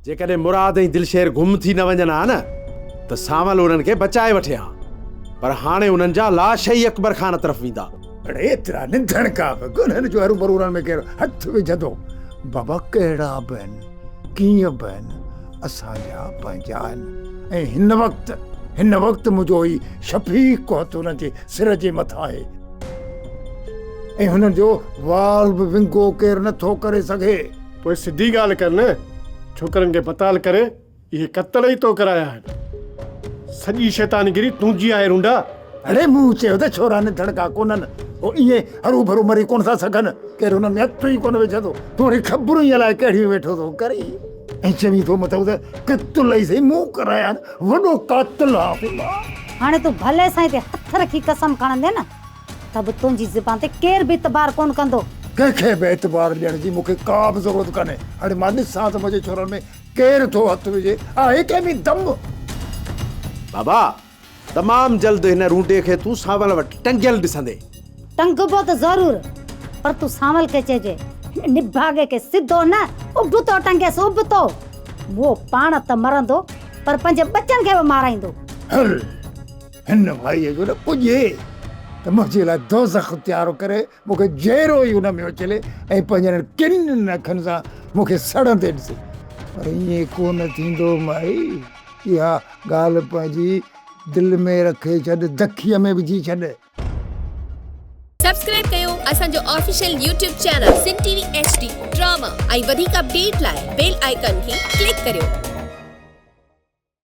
जेकॾहिं मुराद ऐं दिलशेर गुम थी न वञनि हा न त सावल उन्हनि खे बचाए वठे हा, पर हाणे उन्हनि जा लाश ई अकबर खान तरफ़ वेंदा। अड़े एतिरा निंधण का गुनहनि जो हरू भरू उन्हनि में केरु हथ विझंदो? बाबा कहिड़ा बि आहिनि, कीअं बि आहिनि, असांजा पंहिंजा आहिनि। ऐं हिन वक़्तु मुंहिंजो ई शफ़ीक़ हथ हुननि जे सिर जे मथां आहे ऐं हुननि जो वाल बि विंगो केरु नथो करे सघे। पोइ सिधी ॻाल्हि कर न, छोकरनि खे पताल करे इहे क़त्ल ई तो कराया आहिनि। सॼी शैतानगिरी तुंहिंजी आहे रूंडा। अड़े मूं चयो त छोरा निंधण का कोन्हनि, हो ईअं हरू भरू मरी कोन था सघनि, केरु हुननि में हथ ई कोन विझंदो। तोरी ख़बरूं ई अलाए कहिड़ियूं वेठो थो करे ऐं चवी थो मथां त क़त्ल ई सही मूं कराया आहिनि, वॾो क़ातिल आहे। हाणे तूं भले साईं ते हथ रखी कसम खणंदे न त बि तुंहिंजी ज़बान ते केरु बि इतबार कोन कंदो। कंहिंखे बि एतबार ॾियण जी मूंखे का बि ज़रूरत कान्हे। हाणे मां ॾिसां त मुंहिंजे छोरनि में केरु थो हथ विझे, आहे कंहिं में दम? बाबा तमामु जल्द हिन रूंडे खे तूं सावल वटि टंगियल ॾिसंदे। टंगबो त ज़रूर, पर तूं सावल खे चइजे निभागे खे सिधो न उबतो टंगेसि उबतो। वो पाण त मरंदो पर पंहिंजे बचनि खे बि माराईंदो। हल हिन भाईअ जो न पुॼे त मुंहिंजे लाइ दोज़ख तयारु करे मूंखे जहिड़ो ई हुन में उछले ऐं पंहिंजनि किन अखियुनि सां मूंखे सड़ंदे ॾिसे। पर ईअं कोन थींदो माई, इहा ॻाल्हि पंहिंजी दिलि में रखे छॾ, दखीअ में विझी छॾ। सब्सक्राइब कयो असांजो official YouTube channel Sindh TV HD drama ऐं वधीक अपडेट लाइ बेल आइकन खे क्लिक करियो।